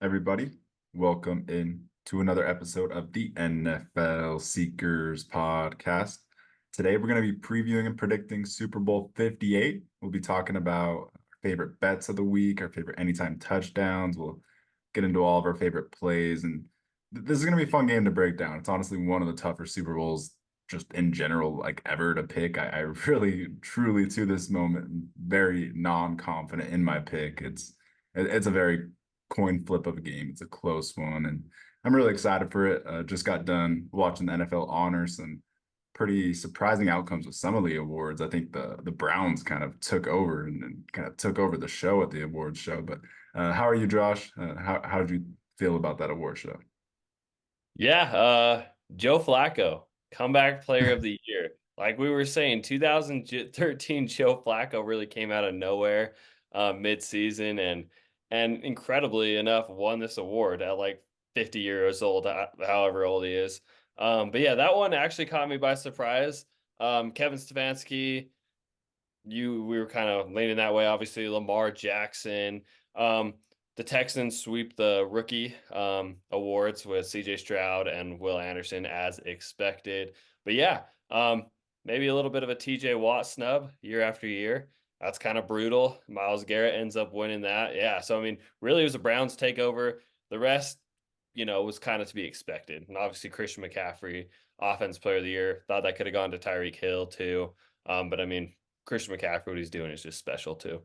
everybody? Welcome in to another episode of the NFL Seekers podcast. Today, we're going to be previewing and predicting Super Bowl 58. We'll be talking about our favorite bets of the week, our favorite anytime touchdowns. We'll get into all of our favorite plays, and this is going to be a fun game to break down. It's honestly one of the tougher Super Bowls just in general, like ever to pick. I really, truly, to this moment, very non-confident in my pick. It's a very coin flip of a game. It's a close one, and I'm really excited for it. Just got done watching the NFL honors some pretty surprising outcomes with some of the awards. I think the Browns kind of took over and kind of took over the show at the awards show. But how are you, Josh? How did you feel about that award show? Yeah, Joe Flacco, comeback player of the year. Like we were saying, 2013 Joe Flacco really came out of nowhere mid-season and incredibly enough won this award at like 50 years old, however old he is. But yeah, that one actually caught me by surprise. Kevin Stefanski, we were kind of leaning that way. Obviously, Lamar Jackson. The Texans sweep the rookie awards with CJ Stroud and Will Anderson as expected. But yeah, maybe a little bit of a TJ Watt snub year after year. That's kind of brutal. Miles Garrett ends up winning that. Yeah. So, I mean, really, it was a Browns takeover. The rest, was kind of to be expected. And obviously, Christian McCaffrey, offense player of the year, thought that could have gone to Tyreek Hill too. But I mean, Christian McCaffrey, what he's doing is just special too.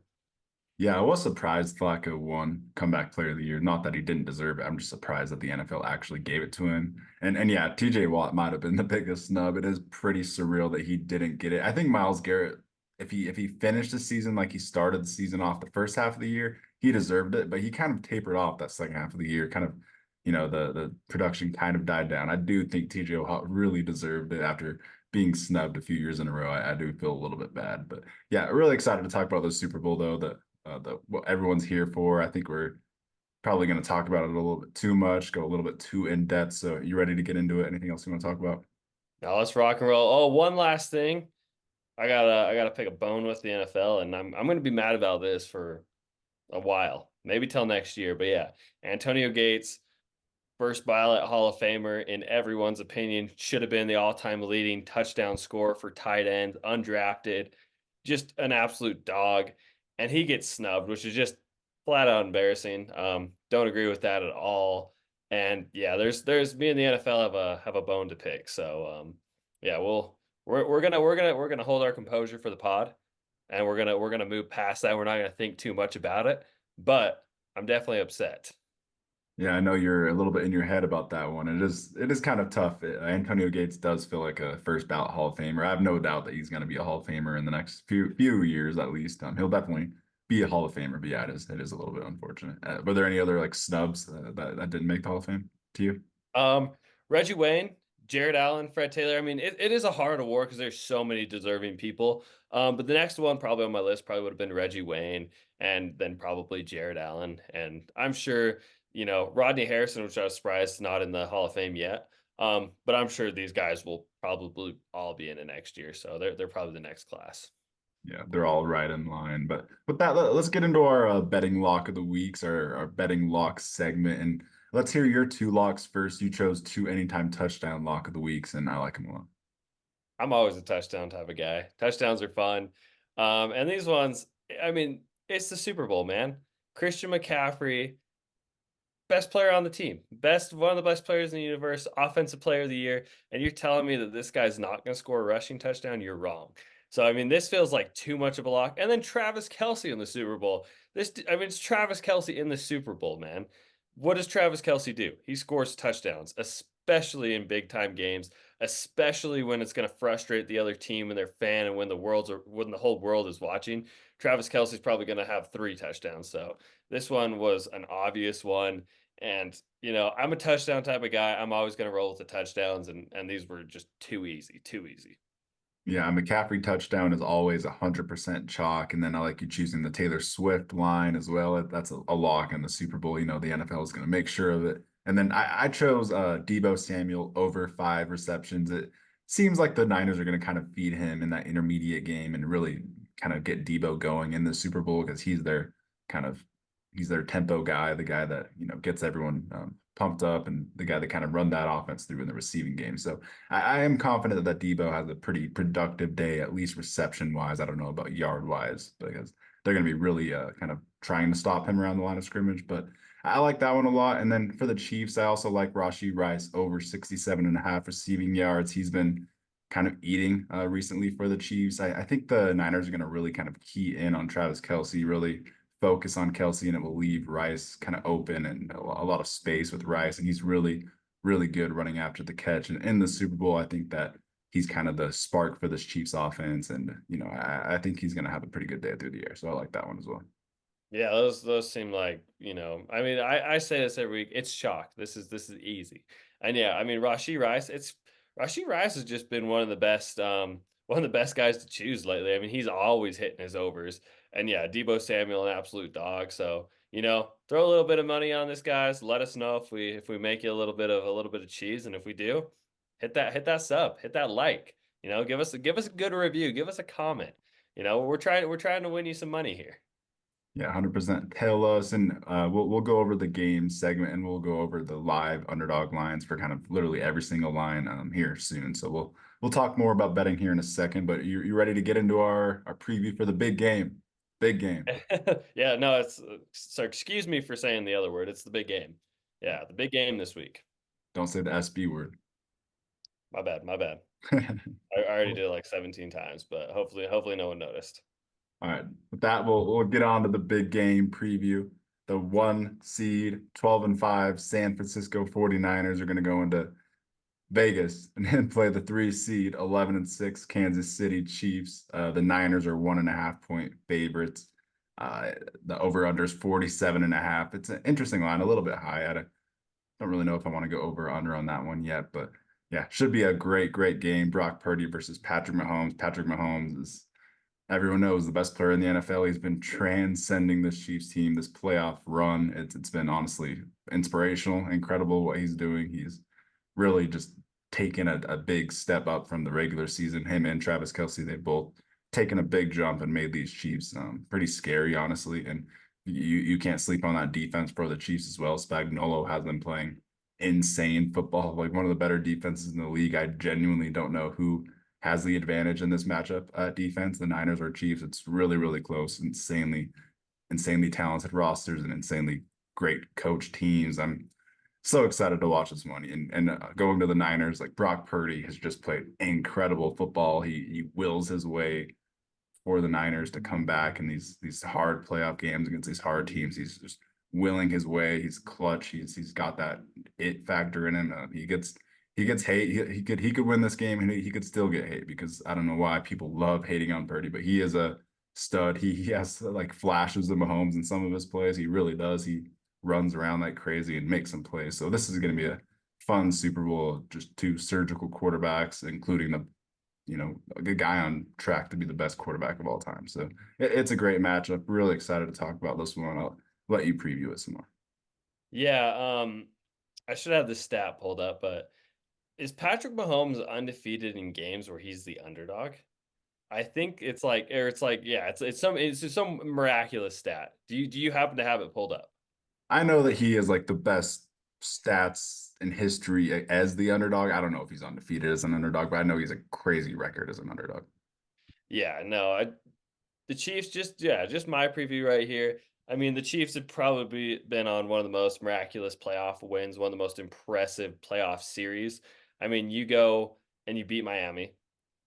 Yeah, I was surprised Flacco won comeback player of the year. Not that he didn't deserve it. I'm just surprised that the NFL actually gave it to him. And yeah, TJ Watt might have been the biggest snub. It is pretty surreal that he didn't get it. I think Miles Garrett, if he finished the season like he started the season off the first half of the year, he deserved it, but he kind of tapered off that second half of the year. Kind of, the production kind of died down. I do think TJ Watt really deserved it after being snubbed a few years in a row. I do feel a little bit bad, but yeah, really excited to talk about the Super Bowl though. The what everyone's here for. I think we're probably going to talk about it a little bit too much, go a little bit too in depth. So you ready to get into it? Anything else you want to talk about? Now let's rock and roll. Oh, one last thing. I gotta pick a bone with the NFL, and I'm gonna be mad about this for a while, maybe till next year. But yeah, Antonio Gates, first ballot Hall of Famer in everyone's opinion, should have been the all-time leading touchdown scorer for tight end, undrafted, just an absolute dog. And he gets snubbed, which is just flat out embarrassing. Don't agree with that at all. And yeah, there's me and the NFL have a bone to pick. So yeah, we're gonna hold our composure for the pod, and we're gonna move past that. We're not gonna think too much about it. But I'm definitely upset. Yeah, I know you're a little bit in your head about that one. It is kind of tough. Antonio Gates does feel like a first ballot Hall of Famer. I have no doubt that he's going to be a Hall of Famer in the next few years at least. He'll definitely be a Hall of Famer. But yeah, it is a little bit unfortunate. Were there any other like snubs that didn't make the Hall of Fame to you? Um, Reggie Wayne, Jared Allen, Fred Taylor. I mean, it is a hard award because there's so many deserving people. But the next one probably on my list probably would have been Reggie Wayne and then probably Jared Allen. And I'm sure, Rodney Harrison, which I was surprised is not in the Hall of Fame yet. But I'm sure these guys will probably all be in it next year. So they're probably the next class. Yeah, they're all right in line. But with that, let's get into our betting lock of the weeks, our betting lock segment, and let's hear your two locks first. You chose two anytime touchdown lock of the weeks, and I like them a lot. I'm always a touchdown type of guy. Touchdowns are fun. And these ones, I mean, it's the Super Bowl, man. Christian McCaffrey, best player on the team, one of the best players in the universe, offensive player of the year, and you're telling me that this guy's not going to score a rushing touchdown? You're wrong. So I mean, this feels like too much of a lock. And then Travis Kelce in the Super Bowl. It's Travis Kelce in the Super Bowl, man. What does Travis Kelce do? He scores touchdowns, especially in big time games, especially when it's going to frustrate the other team and their fan, and when the whole world is watching. Travis Kelce's probably going to have 3 touchdowns. So this one was an obvious one. And, I'm a touchdown type of guy. I'm always going to roll with the touchdowns. And these were just too easy, too easy. Yeah, McCaffrey touchdown is always 100% chalk. And then I like you choosing the Taylor Swift line as well. That's a lock in the Super Bowl. The NFL is going to make sure of it. And then I chose Deebo Samuel over 5 receptions. It seems like the Niners are going to kind of feed him in that intermediate game and really kind of get Deebo going in the Super Bowl because he's their kind of he's their tempo guy, the guy that gets everyone pumped up, and the guy that kind of run that offense through in the receiving game. So I am confident that Debo has a pretty productive day, at least reception wise. I don't know about yard wise because they're going to be really kind of trying to stop him around the line of scrimmage. But I like that one a lot. And then for the Chiefs, I also like Rashee Rice over 67.5 receiving yards. He's been kind of eating recently for the Chiefs. I think the Niners are going to really kind of key in on Travis Kelce, really focus on Kelce, and it will leave Rice kind of open and a lot of space with Rice. And he's really, really good running after the catch. And in the Super Bowl, I think that he's kind of the spark for this Chiefs offense. And, I think he's going to have a pretty good day through the air. So I like that one as well. Yeah, those seem like, I mean, I say this every week. It's chalk. This is easy. And yeah, I mean, Rashee Rice has just been one of the best guys to choose lately. I mean, he's always hitting his overs. And yeah, Debo Samuel, an absolute dog. So, throw a little bit of money on this, guys. Let us know if we make you a little bit of cheese. And if we do, hit that sub, hit that like. Give us a good review, give us a comment. We're trying to win you some money here. Yeah, 100%. Tell us, and we'll go over the game segment, and we'll go over the live underdog lines for kind of literally every single line here soon. So we'll talk more about betting here in a second. But you ready to get into our preview for the big game? Big game. Yeah, no, so excuse me for saying the other word. It's the big game. Yeah, the big game this week. Don't say the SB word. My bad, my bad. I already did it like 17 times, but hopefully no one noticed. All right. With that, we'll get on to the big game preview. The 1 seed, 12-5 San Francisco 49ers are going to go into Vegas and then play the 3 seed, 11-6 Kansas City Chiefs. The Niners are 1.5 point favorites. The over-under is 47.5. It's an interesting line, a little bit high. Don't really know if I want to go over or under on that one yet, but yeah, should be a great, great game. Brock Purdy versus Patrick Mahomes. Patrick Mahomes is, everyone knows, the best player in the NFL. He's been transcending this Chiefs team, this playoff run. It's been honestly inspirational, incredible what he's doing. He's really just taken a big step up from the regular season. Him and Travis Kelce, they both taken a big jump and made these Chiefs pretty scary, honestly. And you can't sleep on that defense for the Chiefs as well. Spagnuolo has them playing insane football, like one of the better defenses in the league. I genuinely don't know who has the advantage in this matchup at defense, the Niners or Chiefs. It's really, really close, insanely talented rosters and insanely great coach teams. I'm so excited to watch this one. And going to the Niners, like Brock Purdy has just played incredible football. He wills his way for the Niners to come back in these hard playoff games against these hard teams. He's just willing his way. He's clutch. He's got that it factor in him. He gets hate. He could win this game, and he could still get hate because I don't know why people love hating on Purdy, but he is a stud. He has like flashes of Mahomes in some of his plays. He really does. He runs around like crazy and makes some plays. So this is going to be a fun Super Bowl. Just two surgical quarterbacks, including a good guy on track to be the best quarterback of all time. So it's a great matchup. Really excited to talk about this one. I'll let you preview it some more. Yeah, I should have the stat pulled up, but is Patrick Mahomes undefeated in games where he's the underdog? I think yeah, it's some miraculous stat. Do you happen to have it pulled up? I know that he is like the best stats in history as the underdog. I don't know if he's undefeated as an underdog, but I know he's a crazy record as an underdog. Yeah, no, the Chiefs just my preview right here. I mean, the Chiefs have probably been on one of the most miraculous playoff wins, one of the most impressive playoff series. I mean, you go and you beat Miami,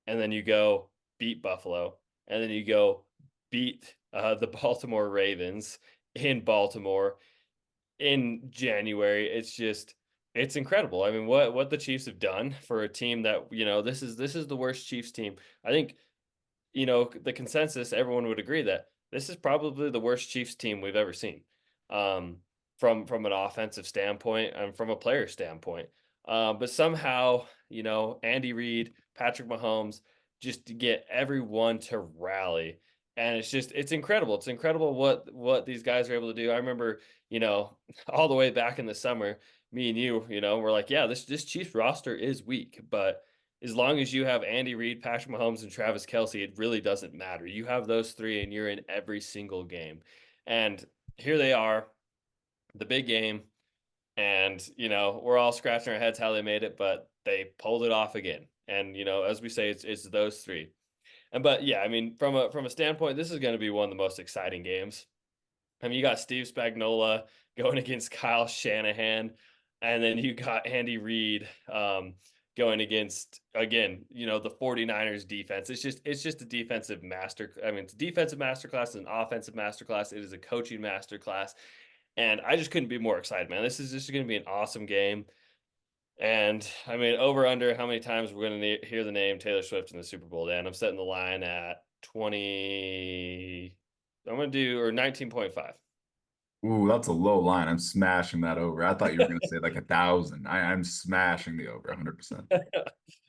and then you go beat Buffalo, and then you go beat the Baltimore Ravens in Baltimore in January. It's incredible. I mean, what the Chiefs have done for a team that, this is the worst Chiefs team. I think, the consensus, everyone would agree that this is probably the worst Chiefs team we've ever seen. Um, from an offensive standpoint and from a player standpoint. But somehow, Andy Reid, Patrick Mahomes, just to get everyone to rally. And it's incredible. It's incredible what these guys are able to do. I remember, all the way back in the summer, me and you, we're like, yeah, this Chiefs roster is weak, but as long as you have Andy Reid, Patrick Mahomes, and Travis Kelce, it really doesn't matter. You have those three, and you're in every single game. And here they are, the big game, and we're all scratching our heads how they made it, but they pulled it off again. And as we say, it's those three. And but yeah, I mean, from a standpoint, this is going to be one of the most exciting games. I mean, you got Steve Spagnuolo going against Kyle Shanahan, and then you got Andy Reid going against, again, the 49ers defense. It's just a defensive master. I mean, it's a defensive masterclass, it's an offensive masterclass, it is a coaching masterclass. And I just couldn't be more excited, man. This is just going to be an awesome game. And I mean, over under how many times we're going to hear the name Taylor Swift in the Super Bowl, Dan? I'm setting the line at 20. I'm going to do, or 19.5. Ooh, that's a low line. I'm smashing that over. I thought you were gonna say like 1,000. I'm smashing the over 100%. All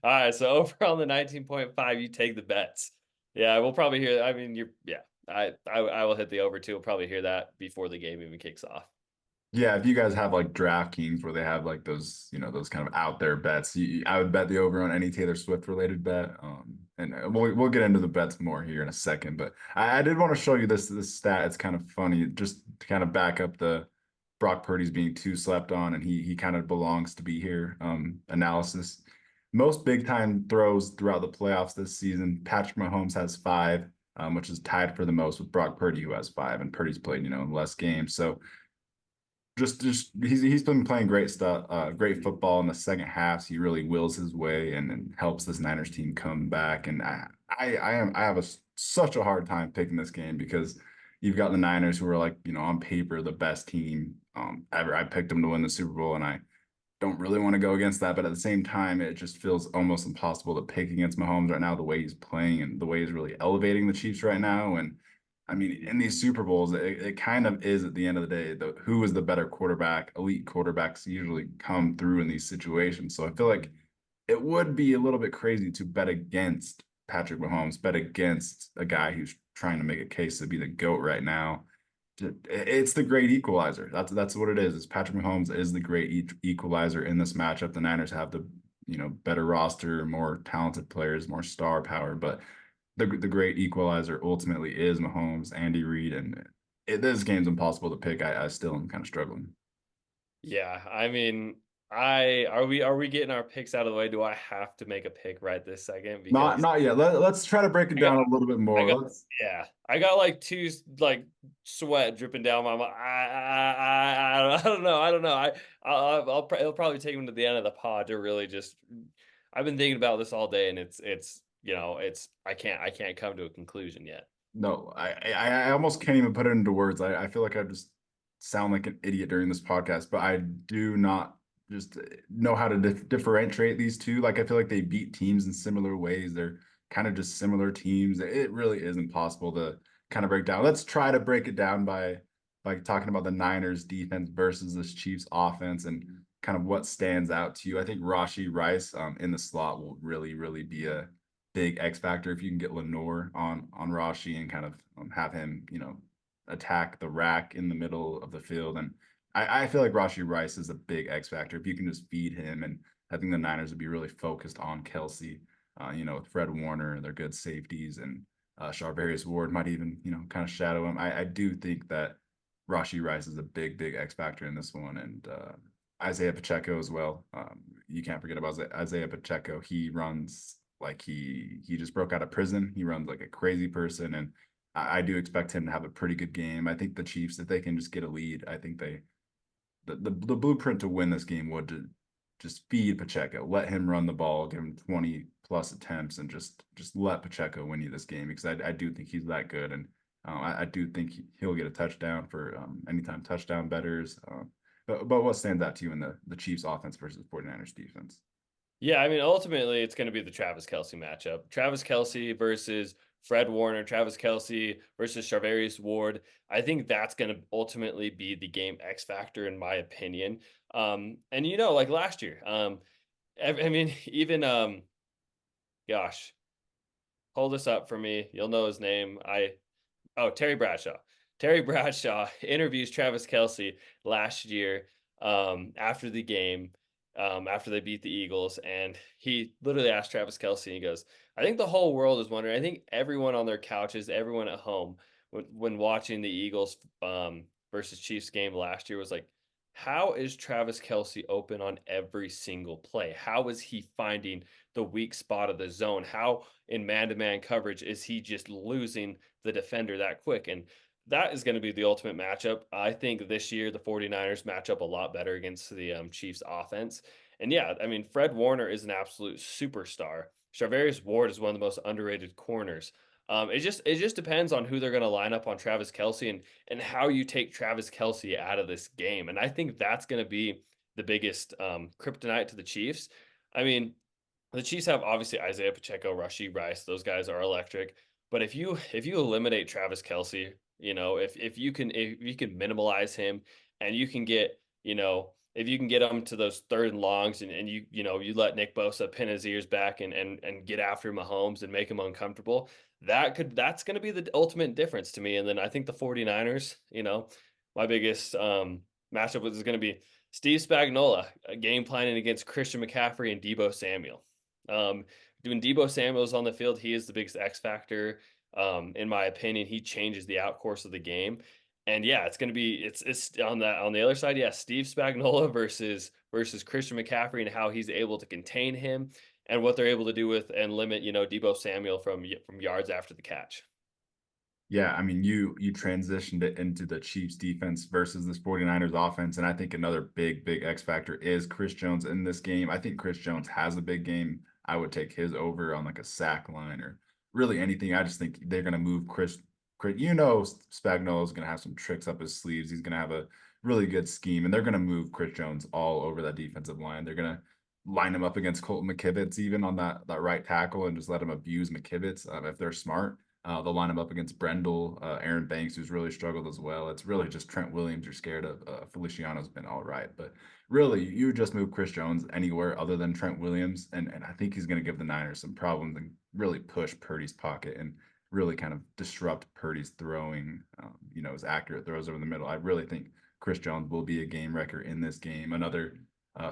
right, so over on the 19.5, you take the bets. Yeah, we'll probably hear. I mean, yeah. I will hit the over too. We'll probably hear that before the game even kicks off. Yeah, if you guys have like DraftKings where they have like those, those kind of out there bets, I would bet the over on any Taylor Swift related bet. And we'll get into the bets more here in a second, but I did want to show you this stat. It's kind of funny, just to kind of back up the Brock Purdy's being too slept on, and he kind of belongs to be here. Analysis. Most big time throws throughout the playoffs this season. Patrick Mahomes has five, which is tied for the most with Brock Purdy, who has five, and Purdy's played, less games. So just he's been playing great stuff, great football in the second halves. He really wills his way and helps this Niners team come back. And I have such a hard time picking this game because you've got the Niners who are like, on paper the best team ever. I picked them to win the Super Bowl, and I don't really want to go against that. But at the same time, it just feels almost impossible to pick against Mahomes right now, the way he's playing and the way he's really elevating the Chiefs right now. And I mean, in these Super Bowls, it kind of is at the end of the day, who is the better quarterback. Elite quarterbacks usually come through in these situations. So I feel like it would be a little bit crazy to bet against Patrick Mahomes, bet against a guy who's trying to make a case to be the GOAT right now. It's the great equalizer. That's what it is. It's Patrick Mahomes is the great equalizer in this matchup. The Niners have the better roster, more talented players, more star power, but the great equalizer ultimately is Mahomes, Andy Reid, and this game's impossible to pick. I still am kind of struggling. Yeah, I mean, are we getting our picks out of the way? Do I have to make a pick right this second? Not Because not yet. Let's try to break it I got down a little bit I more. got Let's yeah, I got like two like sweat dripping down my. I don't know. I don't know. It'll probably take them to the end of the pod to really just. I've been thinking about this all day, and it's I can't come to a conclusion yet. No, I almost can't even put it into words. I feel like I just sound like an idiot during this podcast, but I do not just know how to differentiate these two. Like I feel like they beat teams in similar ways. They're kind of just similar teams. It really is impossible to kind of break down. Let's try to break it down by talking about the Niners defense versus this Chiefs offense and kind of what stands out to you. I think Rashee Rice in the slot will really be a big X factor if you can get Lenoir on Rashee and kind of have him, attack the rack in the middle of the field. And I feel like Rashee Rice is a big X factor if you can just feed him. And I think the Niners would be really focused on Kelsey, with Fred Warner, their good safeties, and Charvarius Ward might even, kind of shadow him. I do think that Rashee Rice is a big X factor in this one. And Isaiah Pacheco as well. You can't forget about Isaiah Pacheco. He runs like he just broke out of prison. He runs like a crazy person, and I do expect him to have a pretty good game. I think the Chiefs, if they can just get a lead, I think the blueprint to win this game would to just feed Pacheco, let him run the ball, give him 20 plus attempts, and just let Pacheco win you this game because I do think he's that good, and I do think he'll get a touchdown for anytime touchdown betters. But what stands out to you in the Chiefs offense versus 49ers defense? Yeah, I mean, ultimately, it's going to be the Travis Kelsey matchup. Travis Kelsey versus Fred Warner, Travis Kelsey versus Charvarius Ward. I think that's going to ultimately be the game X factor, in my opinion. And like last year, I mean, even gosh, hold this up for me. You'll know his name. Terry Bradshaw. Terry Bradshaw interviews Travis Kelsey last year after the game, after they beat the Eagles. And he literally asked Travis Kelsey, and he goes, I think the whole world is wondering. I think everyone on their couches, everyone at home, when watching the Eagles versus Chiefs game last year was like, how is Travis Kelce open on every single play? How is he finding the weak spot of the zone? How in man-to-man coverage is he just losing the defender that quick? And that is going to be the ultimate matchup. I think this year the 49ers match up a lot better against the Chiefs offense. And yeah, I mean, Fred Warner is an absolute superstar. Charvarius Ward is one of the most underrated corners. It just depends on who they're going to line up on Travis Kelce and how you take Travis Kelce out of this game. And I think that's going to be the biggest kryptonite to the Chiefs. I mean, the Chiefs have obviously Isaiah Pacheco, Rashee Rice; those guys are electric. But if you eliminate Travis Kelce, if you can minimalize him and you can get if you can get him to those third and longs and you let Nick Bosa pin his ears back and get after Mahomes and make him uncomfortable, that's going to be the ultimate difference to me. And then I think the 49ers, my biggest matchup is going to be Steve Spagnuolo, game planning against Christian McCaffrey and Deebo Samuel. Doing Deebo Samuel's on the field, he is the biggest X factor. In my opinion, he changes the outcourse of the game. And yeah, it's going to be it's on the other side. Yeah, Steve Spagnuolo versus Christian McCaffrey and how he's able to contain him and what they're able to do with and limit Deebo Samuel from yards after the catch. Yeah, I mean, you transitioned it into the Chiefs defense versus this 49ers offense. And I think another big X factor is Chris Jones in this game. I think Chris Jones has a big game. I would take his over on like a sack line or really anything. I just think they're going to move Chris. Spagnuolo is going to have some tricks up his sleeves. He's going to have a really good scheme, and they're going to move Chris Jones all over that defensive line. They're going to line him up against Colton McKivitz even on that right tackle and just let him abuse McKivitz if they're smart. They'll line him up against Brendel, Aaron Banks, who's really struggled as well. It's really just Trent Williams you're scared of. Feliciano's been all right, but really, you just move Chris Jones anywhere other than Trent Williams, and I think he's going to give the Niners some problems and really push Purdy's pocket and really kind of disrupt Purdy's throwing, his accurate throws over the middle. I really think Chris Jones will be a game wrecker in this game. Another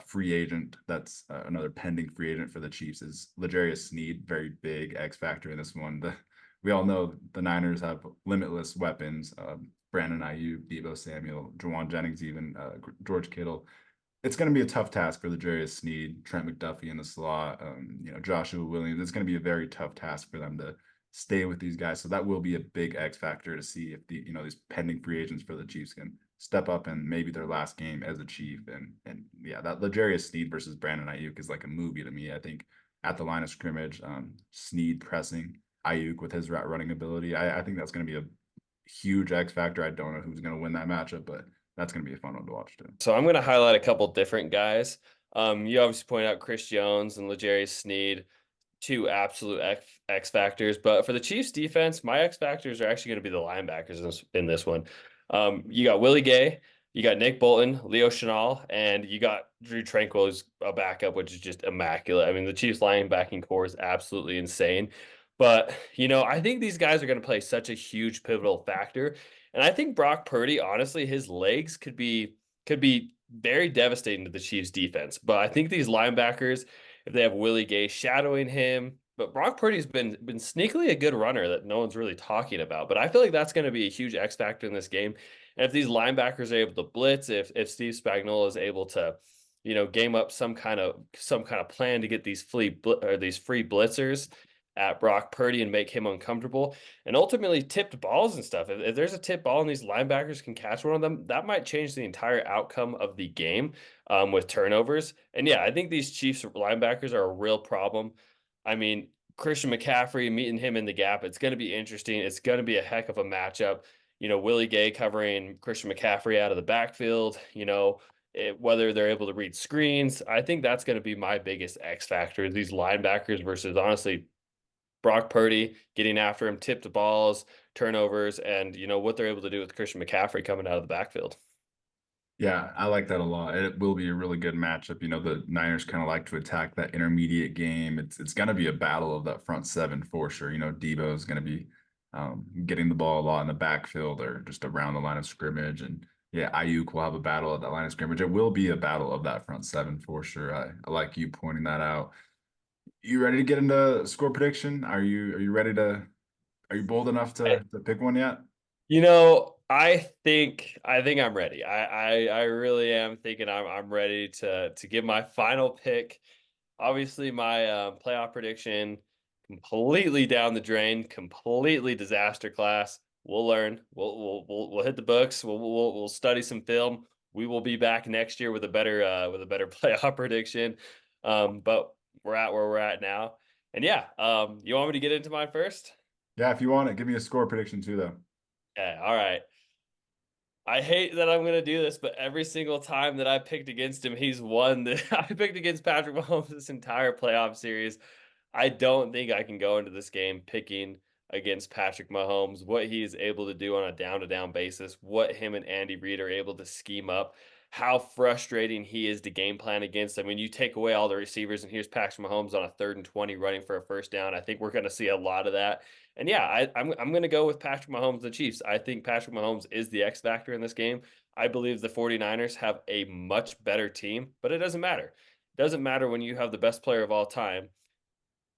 free agent that's another pending free agent for the Chiefs is L'Jarius Sneed, very big X factor in this one. We all know the Niners have limitless weapons. Brandon Ayuk, Deebo Samuel, Juwan Jennings, even George Kittle. It's going to be a tough task for L'Jarius Sneed, Trent McDuffie in the slot, Joshua Williams. It's going to be a very tough task for them to stay with these guys. So that will be a big X factor to see if these pending free agents for the Chiefs can step up in maybe their last game as a Chief. And yeah, that L'Jarius Sneed versus Brandon Ayuk is like a movie to me. I think at the line of scrimmage, Sneed pressing Ayuk with his route running ability. I think that's going to be a huge X factor. I don't know who's going to win that matchup, but that's going to be a fun one to watch too. So I'm going to highlight a couple different guys. You obviously point out Chris Jones and L'Jarius Sneed, two absolute X factors. But for the Chiefs defense, my X factors are actually going to be the linebackers in this one. You got Willie Gay, you got Nick Bolton, Leo Chenal, and you got Drew Tranquill, who's a backup, which is just immaculate. I mean, the Chiefs linebacking core is absolutely insane. But, I think these guys are going to play such a huge pivotal factor. And I think Brock Purdy, honestly, his legs could be very devastating to the Chiefs defense. But I think these linebackers, if they have Willie Gay shadowing him, but Brock Purdy's been sneakily a good runner that no one's really talking about. But I feel like that's going to be a huge X factor in this game. And if these linebackers are able to blitz, if Steve Spagnuolo is able to, game up some kind of plan to get these free blitzers at Brock Purdy and make him uncomfortable, and ultimately tipped balls and stuff. If there's a tip ball and these linebackers can catch one of them, that might change the entire outcome of the game with turnovers. And yeah, I think these Chiefs linebackers are a real problem. I mean, Christian McCaffrey, meeting him in the gap, it's going to be interesting. It's going to be a heck of a matchup. Willie Gay covering Christian McCaffrey out of the backfield, whether they're able to read screens. I think that's going to be my biggest X factor, these linebackers versus, honestly, Brock Purdy getting after him, tipped balls, turnovers, and what they're able to do with Christian McCaffrey coming out of the backfield. Yeah, I like that a lot. It will be a really good matchup. The Niners kind of like to attack that intermediate game. It's going to be a battle of that front seven for sure. Deebo is going to be getting the ball a lot in the backfield or just around the line of scrimmage. And yeah, Ayuk will have a battle at that line of scrimmage. It will be a battle of that front seven for sure. I like you pointing that out. You ready to get into score prediction? Are you ready to? Are you bold enough to pick one yet? I think I'm ready. I really am thinking I'm ready to give my final pick. Obviously, my playoff prediction completely down the drain, completely disaster class. We'll learn. We'll hit the books. We'll study some film. We will be back next year with a better playoff prediction. But we're at where we're at now. And yeah, you want me to get into mine first? Yeah, if you want it, give me a score prediction too, though. Yeah, all right. I hate that I'm gonna do this, but every single time that I picked against him, he's won. I picked against Patrick Mahomes this entire playoff series. I don't think I can go into this game picking against Patrick Mahomes, what he is able to do on a down to down basis, what him and Andy Reid are able to scheme up, how frustrating he is to game plan against. I mean, you take away all the receivers, and here's Patrick Mahomes on a 3rd and 20 running for a first down. I think we're going to see a lot of that. And yeah, I'm going to go with Patrick Mahomes, the Chiefs. I think Patrick Mahomes is the X factor in this game. I believe the 49ers have a much better team, but it doesn't matter. It doesn't matter when you have the best player of all time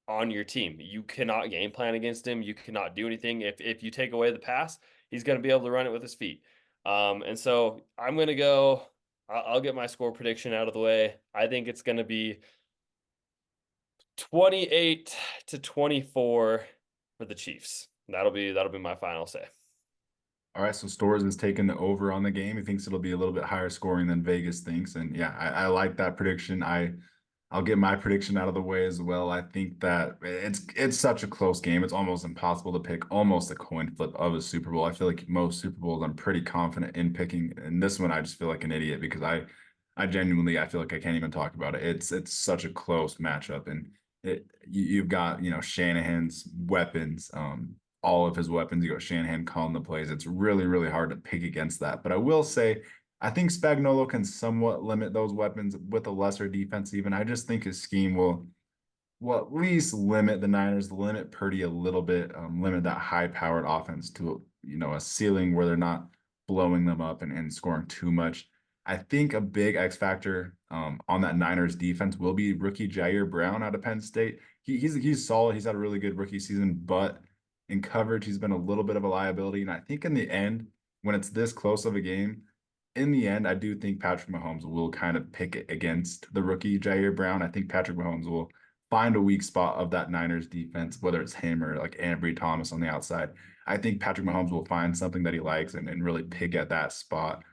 on your team. You cannot game plan against him. You cannot do anything. If you take away the pass, he's going to be able to run it with his feet. And so I'm going to go. I'll get my score prediction out of the way. I think it's going to be 28-24 for the Chiefs. That'll be my final say. All right, so Stores is taking the over on the game. He thinks it'll be a little bit higher scoring than Vegas thinks, and yeah, I like that prediction. I'll get my prediction out of the way as well. I think that it's such a close game. It's almost impossible to pick almost a coin flip of a Super Bowl. I feel like most Super Bowls I'm pretty confident in picking, and this one I just feel like an idiot because I genuinely I feel like I can't even talk about it. It's such a close matchup, and you've got Shanahan's weapons, all of his weapons. You got Shanahan calling the plays. It's really hard to pick against that. But I will say. I think Spagnuolo can somewhat limit those weapons with a lesser defense even. I just think his scheme will at least limit the Niners, limit Purdy a little bit, limit that high-powered offense to a ceiling where they're not blowing them up and scoring too much. I think a big X factor on that Niners defense will be rookie Jair Brown out of Penn State. He's solid. He's had a really good rookie season, but in coverage, he's been a little bit of a liability. And I think in the end, when it's this close of a game, in the end, I do think Patrick Mahomes will kind of pick it against the rookie Jair Brown. I think Patrick Mahomes will find a weak spot of that Niners defense, whether it's him or like Ambry Thomas on the outside. I think Patrick Mahomes will find something that he likes and really pick at that spot,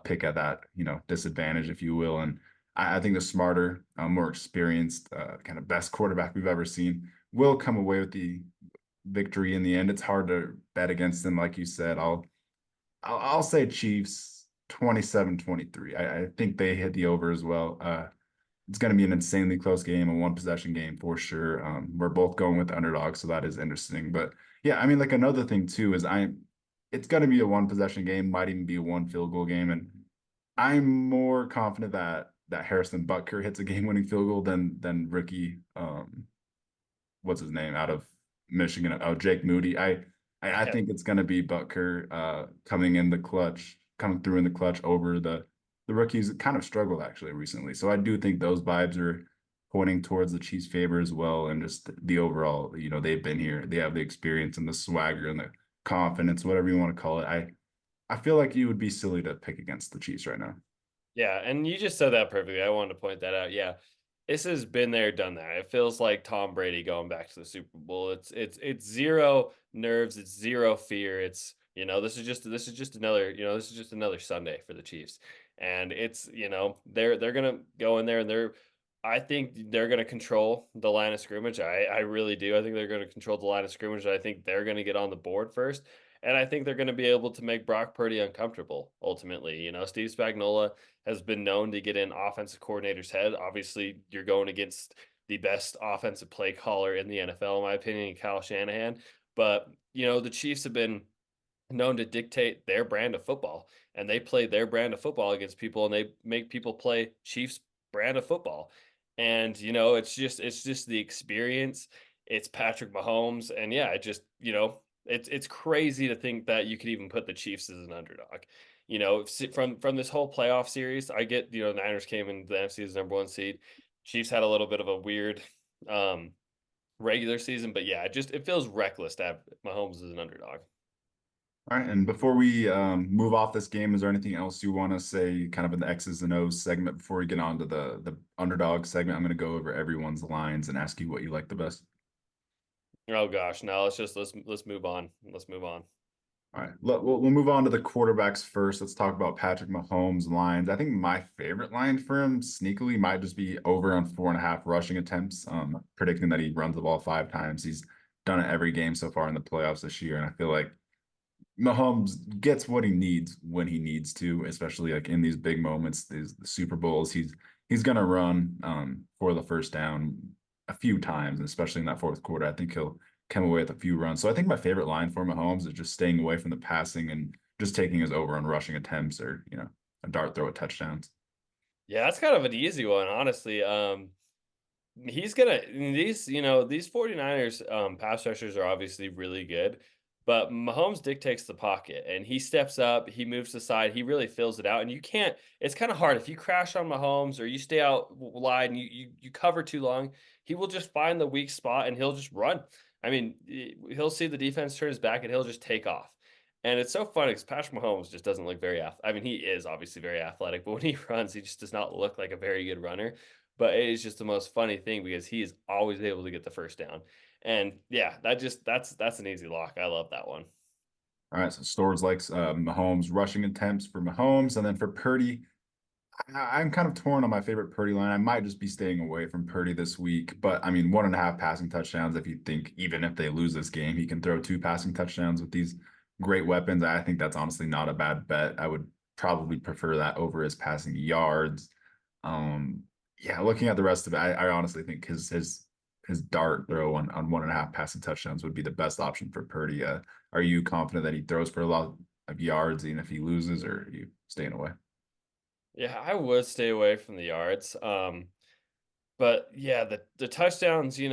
pick at that, disadvantage, if you will. And I think the smarter, more experienced, kind of best quarterback we've ever seen will come away with the victory in the end. It's hard to bet against them, like you said. I'll say Chiefs 27-23. I think they hit the over as well. It's going to be an insanely close game, a one possession game for sure. We're both going with the underdog, so that is interesting. But yeah, I mean, like another thing too is it's going to be a one possession game, might even be a one field goal game, and I'm more confident that Harrison Butker hits a game winning field goal than rookie what's his name out of Michigan. Oh, Jake Moody. I think it's going to be Butker coming through in the clutch over the rookies kind of struggled actually recently. So I do think those vibes are pointing towards the Chiefs' favor as well, and just the overall, they've been here, they have the experience and the swagger and the confidence, whatever you want to call it. I feel like you would be silly to pick against the Chiefs right now. Yeah, and you just said that perfectly. I wanted to point that out. Yeah. This has been there, done that. It feels like Tom Brady going back to the Super Bowl. It's zero nerves, it's zero fear. It's this is just another Sunday for the Chiefs. And it's, they're gonna go in there and I think they're gonna control the line of scrimmage. I really do. I think they're gonna control the line of scrimmage. I think they're gonna get on the board first. And I think they're going to be able to make Brock Purdy uncomfortable ultimately. Steve Spagnuolo has been known to get in offensive coordinator's head. Obviously, you're going against the best offensive play caller in the NFL, in my opinion, Kyle Shanahan. But, the Chiefs have been known to dictate their brand of football, and they play their brand of football against people, and they make people play Chiefs brand of football. And, it's just the experience. It's Patrick Mahomes. And yeah, it's crazy to think that you could even put the Chiefs as an underdog. From this whole playoff series, I get, Niners came in the NFC as number one seed. Chiefs had a little bit of a weird regular season, but yeah, it feels reckless to have Mahomes as an underdog. All right, and before we move off this game, is there anything else you want to say, kind of in the X's and O's segment before we get on to the underdog segment? I'm going to go over everyone's lines and ask you what you like the best. Oh gosh, no, let's move on. Let's move on. All right, we'll move on to the quarterbacks first. Let's talk about Patrick Mahomes' lines. I think my favorite line for him, sneakily, might just be over on 4.5 rushing attempts. Predicting that he runs the ball 5 times. He's done it every game so far in the playoffs this year, and I feel like Mahomes gets what he needs when he needs to, especially like in these big moments, these the Super Bowls. He's gonna run for the first down a few times, especially in that fourth quarter. I think he'll come away with a few runs. So I think my favorite line for Mahomes is just staying away from the passing and just taking his over on rushing attempts or a dart throw at touchdowns. Yeah, that's kind of an easy one, honestly. He's gonna these 49ers pass rushers are obviously really good, but Mahomes dictates the pocket and he steps up, he moves the side, he really fills it out. And you can't, it's kind of hard if you crash on Mahomes or you stay out wide and you cover too long, he will just find the weak spot and he'll just run. I mean, he'll see the defense turn his back and he'll just take off. And it's so funny because Patrick Mahomes just doesn't look very I mean, he is obviously very athletic, but when he runs, he just does not look like a very good runner. But it is just the most funny thing because he is always able to get the first down. And yeah, that's an easy lock. I love that one. All right, so Stores likes Mahomes rushing attempts for Mahomes, and then for Purdy, I'm kind of torn on my favorite Purdy line. I might just be staying away from Purdy this week, but I mean, 1.5 passing touchdowns. If you think even if they lose this game, he can throw 2 passing touchdowns with these great weapons. I think that's honestly not a bad bet. I would probably prefer that over his passing yards. Um, yeah, looking at the rest of it, I honestly think his dart throw on 1.5 passing touchdowns would be the best option for Purdy. Are you confident that he throws for a lot of yards, even if he loses, or are you staying away? Yeah, I would stay away from the yards. But yeah, the touchdowns, I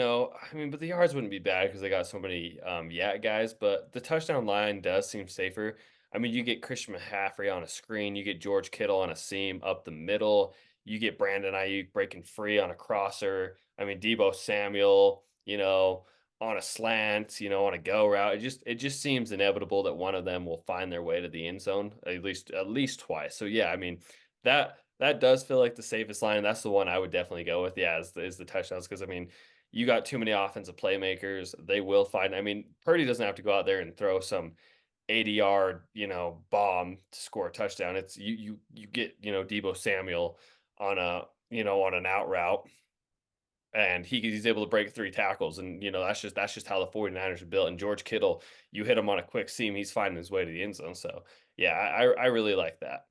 mean, but the yards wouldn't be bad because they got so many yak guys, but the touchdown line does seem safer. I mean, you get Christian McCaffrey on a screen, you get George Kittle on a seam up the middle, you get Brandon Ayuk breaking free on a crosser. I mean, Debo Samuel, on a slant, on a go route. It just seems inevitable that one of them will find their way to the end zone at least twice. So yeah, I mean, that does feel like the safest line. That's the one I would definitely go with. Yeah, is the touchdowns because I mean, you got too many offensive playmakers. They will find. I mean, Purdy doesn't have to go out there and throw some 80-yard, bomb to score a touchdown. It's you get Debo Samuel on on an out route, and he's able to break 3 tackles, and that's just how the 49ers are built. And George Kittle, you hit him on a quick seam, he's finding his way to the end zone. So yeah, I really like that.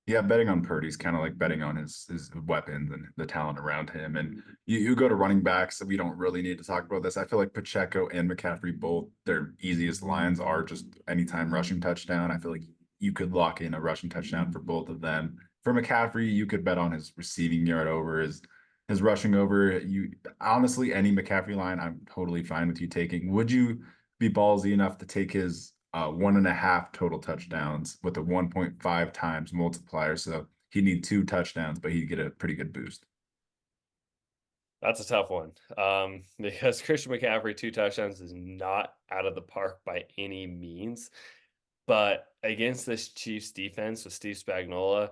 Yeah, betting on Purdy's kind of like betting on his weapons and the talent around him. And you go to running backs, so we don't really need to talk about this. I feel like Pacheco and McCaffrey both their easiest lines are just anytime rushing touchdown. I feel like you could lock in a rushing touchdown for both of them. For McCaffrey, you could bet on his receiving yard over his rushing over. You honestly, any McCaffrey line, I'm totally fine with you taking. Would you be ballsy enough to take his 1.5 total touchdowns with a 1.5 times multiplier? So he'd need 2 touchdowns, but he'd get a pretty good boost. That's a tough one. Because Christian McCaffrey, 2 touchdowns is not out of the park by any means. But against this Chiefs defense with Steve Spagnuolo,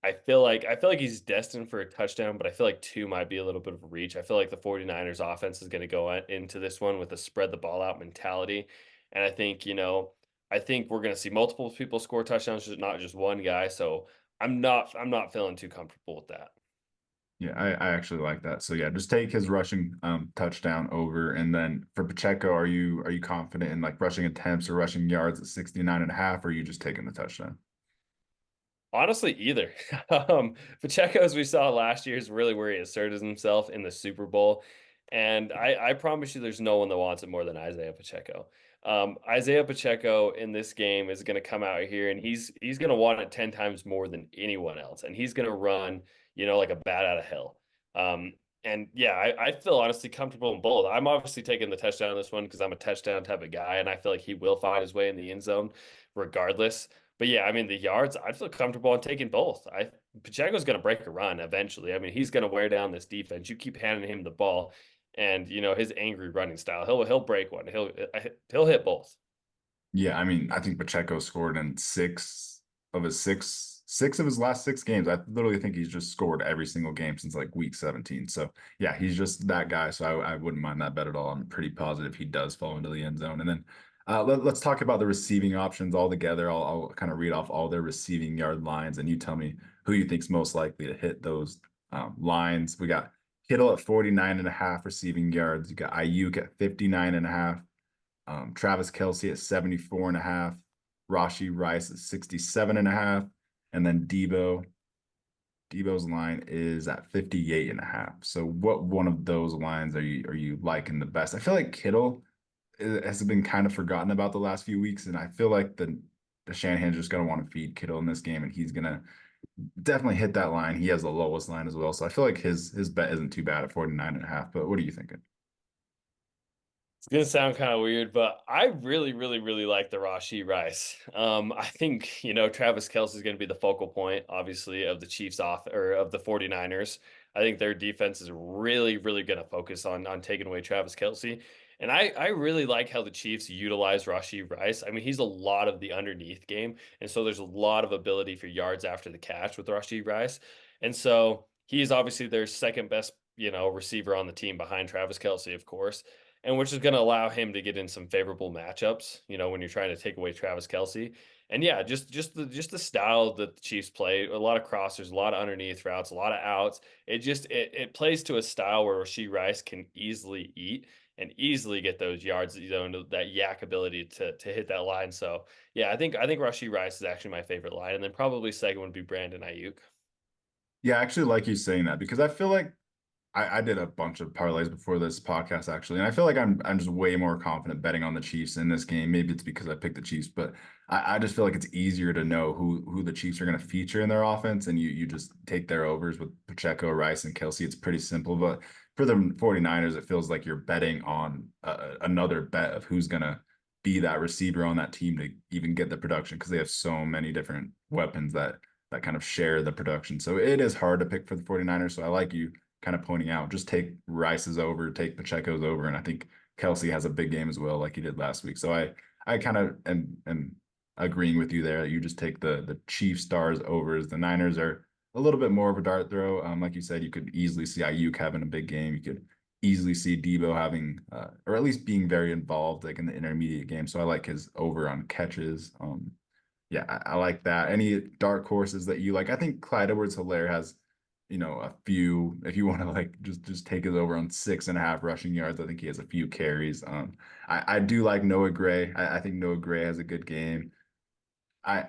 I feel like he's destined for a touchdown, but I feel like 2 might be a little bit of a reach. I feel like the 49ers offense is going to go into this one with a spread the ball out mentality. And I think we're going to see multiple people score touchdowns, not just one guy. So I'm not feeling too comfortable with that. Yeah, I actually like that. So yeah, just take his rushing touchdown over. And then for Pacheco, are you confident in like rushing attempts or rushing yards at 69.5, or are you just taking the touchdown? Honestly, either. Pacheco, as we saw last year, is really where he asserted himself in the Super Bowl. And I promise you, there's no one that wants it more than Isaiah Pacheco. Isaiah Pacheco in this game is going to come out here and he's going to want it 10 times more than anyone else. And he's going to run, like a bat out of hell. And yeah, I feel honestly comfortable in both. I'm obviously taking the touchdown on this one because I'm a touchdown type of guy, and I feel like he will find his way in the end zone regardless. But yeah, I mean the yards, I feel comfortable on taking both. Pacheco's going to break a run eventually. I mean, he's going to wear down this defense. You keep handing him the ball, and his angry running style, he'll break one. He'll hit both. Yeah, I mean, I think Pacheco scored in six of his last 6 games. I literally think he's just scored every single game since like week 17. So yeah, he's just that guy. So I wouldn't mind that bet at all. I'm pretty positive he does fall into the end zone. And then let's talk about the receiving options all together. I'll kind of read off all their receiving yard lines, and you tell me who you think's most likely to hit those lines. We got Kittle at 49.5 receiving yards. You got Ayuk at 59.5. Travis Kelce at 74.5, Rashi Rice at 67.5, and then Debo's line is at 58.5. So what one of those lines are you liking the best? I feel like Kittle has been kind of forgotten about the last few weeks, and I feel like the Shanahan's just gonna want to feed Kittle in this game, and he's gonna definitely hit that line. He has the lowest line as well. So I feel like his bet isn't too bad at 49.5. But what are you thinking? It's gonna sound kind of weird, but I really, really, really like the Rashi Rice. I think, Travis Kelce is gonna be the focal point, obviously, of the Chiefs off or of the 49ers. I think their defense is really, really gonna focus on taking away Travis Kelce. And I really like how the Chiefs utilize Rashi Rice. I mean, he's a lot of the underneath game. And so there's a lot of ability for yards after the catch with Rashi Rice. And so he's obviously their second best, receiver on the team behind Travis Kelce, of course, and which is going to allow him to get in some favorable matchups. When you're trying to take away Travis Kelce, and yeah, just the style that the Chiefs play, a lot of crossers, a lot of underneath routes, a lot of outs. It plays to a style where Rashee Rice can easily eat and easily get those yards, and that yak ability to hit that line. So yeah, I think Rashee Rice is actually my favorite line, and then probably second would be Brandon Ayuk. Yeah, I actually like you saying that because I feel like I did a bunch of parlays before this podcast actually, and I feel like I'm just way more confident betting on the Chiefs in this game. Maybe it's because I picked the Chiefs, but I just feel like it's easier to know who the Chiefs are going to feature in their offense, and you just take their overs with Pacheco, Rice, and Kelsey. It's pretty simple, but for the 49ers, it feels like you're betting on another bet of who's going to be that receiver on that team to even get the production because they have so many different weapons that kind of share the production. So it is hard to pick for the 49ers. So I like you kind of pointing out, just take Rice's over, take Pacheco's over, and I think Kelsey has a big game as well, like he did last week. So I kind of am agreeing with you there. You just take the Chief stars overs. The Niners are a little bit more of a dart throw. Like you said, you could easily see Ayuk having a big game. You could easily see Debo having, or at least being very involved, like in the intermediate game. So I like his over on catches. Yeah, I like that. Any dark horses that you like? I think Clyde Edwards-Helaire has, a few. If you want to like just take his over on 6.5 rushing yards, I think he has a few carries. I do like Noah Gray. I think Noah Gray has a good game. I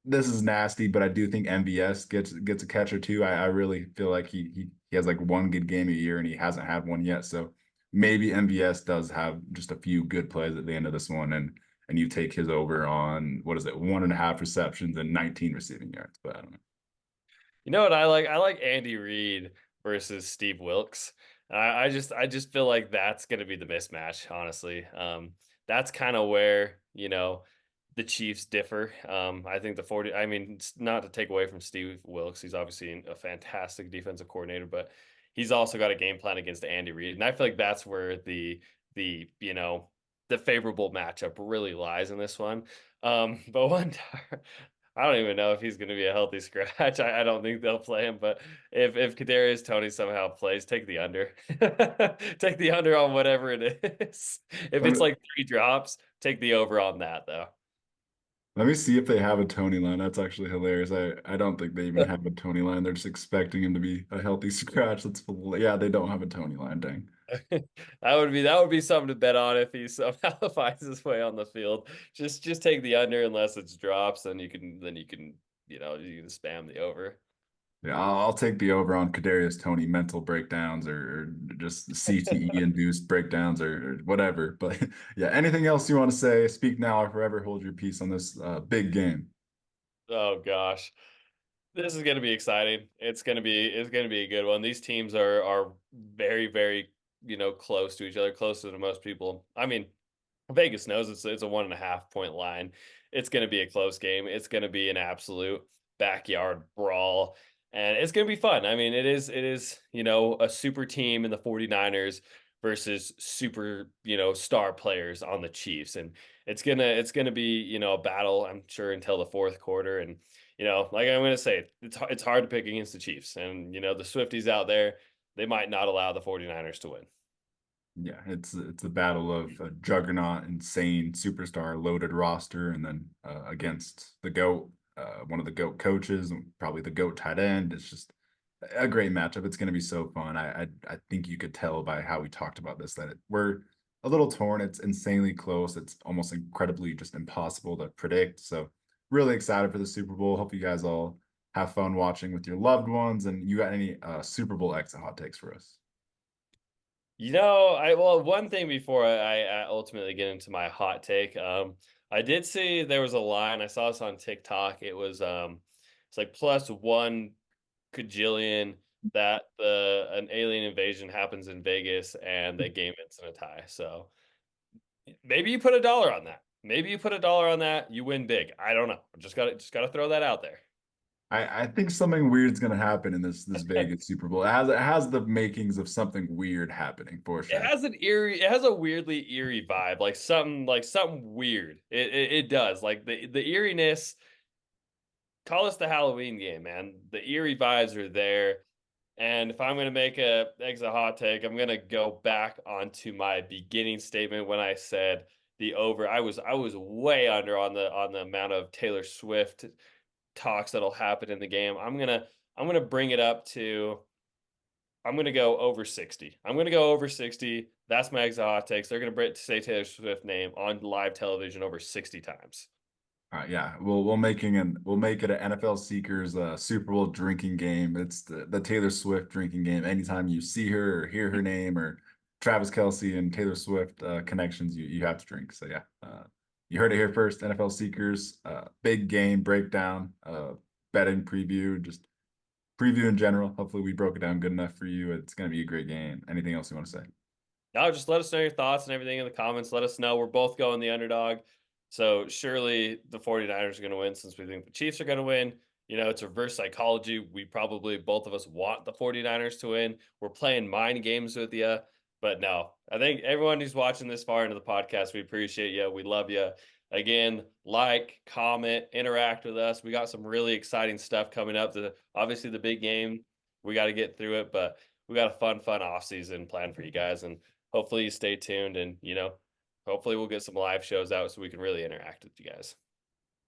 This is nasty, but I do think MVS gets a catch or two. I really feel like he has like one good game a year and he hasn't had one yet. So maybe MVS does have just a few good plays at the end of this one, and you take his over on what is it, 1.5 receptions and 19 receiving yards. But I don't know. You know what I like? I like Andy Reid versus Steve Wilkes. I just feel like that's going to be the mismatch, honestly. That's kind of where, the Chiefs differ. I think the 40, I mean, not to take away from Steve Wilkes, he's obviously a fantastic defensive coordinator, but he's also got a game plan against Andy Reid. And I feel like that's where the favorable matchup really lies in this one. But one I don't even know if he's going to be a healthy scratch. I don't think they'll play him. But if Kadarius Toney somehow plays, take the under. Take the under on whatever it is. If Let it's me like 3 drops, take the over on that though. let me see if they have a Tony line. That's actually hilarious. I don't think they even have a Tony line. They're just expecting him to be a healthy scratch. Yeah, they don't have a Tony line. Dang. That would be something to bet on if he somehow finds his way on the field. Just take the under unless it's drops, then you can spam the over. Yeah, I'll take the over on Kadarius Tony mental breakdowns or just CTE induced breakdowns or whatever. But yeah, anything else you want to say? Speak now or forever hold your peace on this big game. Oh gosh. This is going to be exciting. It's going to be a good one. These teams are very very close to each other, closer to most people. I mean, Vegas knows it's a 1.5 point line. It's going to be a close game. It's going to be an absolute backyard brawl, and it's going to be fun. I mean, it is a super team in the 49ers versus super, star players on the Chiefs. And it's gonna be, a battle, I'm sure, until the fourth quarter. And, like I'm gonna say, it's hard to pick against the Chiefs. And, the Swifties out there, they might not allow the 49ers to win. Yeah, it's a battle of a juggernaut, insane superstar loaded roster, and then against the GOAT, one of the GOAT coaches, and probably the GOAT tight end. It's just a great matchup. It's going to be so fun. I think you could tell by how we talked about this that we're a little torn. It's insanely close. It's almost incredibly just impossible to predict. So really excited for the Super Bowl. Hope you guys all have fun watching with your loved ones. And you got any Super Bowl exit hot takes for us? One thing before I ultimately get into my hot take, I did see there was a line. I saw this on TikTok. It's like plus 1 kajillion that an alien invasion happens in Vegas and the game ends in a tie. So maybe you put $1 on that. Maybe you put $1 on that, you win big. I don't know. Just gotta throw that out there. I think something weird's gonna happen in this Vegas Super Bowl. It has the makings of something weird happening for sure. It has a weirdly eerie vibe, like something weird. It does. Like the eeriness, call this the Halloween game, man. The eerie vibes are there. And if I'm gonna make a exit hot take, I'm gonna go back onto my beginning statement when I said the over. I was way under on the amount of Taylor Swift talks that'll happen in the game. I'm gonna bring it up to I'm gonna go over 60. I'm gonna go over 60. That's my exit hot takes. They're gonna say Taylor Swift name on live television over 60 times. All right, yeah, we'll make it an NFL Seekers Super Bowl drinking game. It's the Taylor Swift drinking game. Anytime you see her or hear her name or Travis Kelce and Taylor Swift connections, you have to drink. So yeah, you heard it here first. NFL Seekers, big game breakdown, betting preview, just preview in general. Hopefully, we broke it down good enough for you. It's going to be a great game. Anything else you want to say? No, just let us know your thoughts and everything in the comments. Let us know. We're both going the underdog. So surely the 49ers are going to win since we think the Chiefs are going to win. It's reverse psychology. We probably, both of us, want the 49ers to win. We're playing mind games with you. But no, I think everyone who's watching this far into the podcast, we appreciate you. We love you. Again, like, comment, interact with us. We got some really exciting stuff coming up. Obviously the big game. We got to get through it, but we got a fun off season planned for you guys. And hopefully you stay tuned and, hopefully we'll get some live shows out so we can really interact with you guys.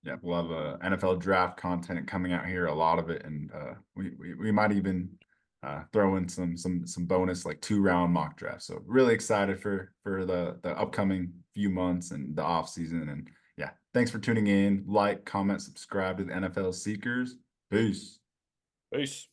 Yeah, we'll have NFL draft content coming out here, a lot of it, and we might even throw in some bonus like 2 round mock drafts. So really excited for the upcoming few months and the off season. And yeah, thanks for tuning in. Like, comment, subscribe to the NFL Seekers. Peace. Peace.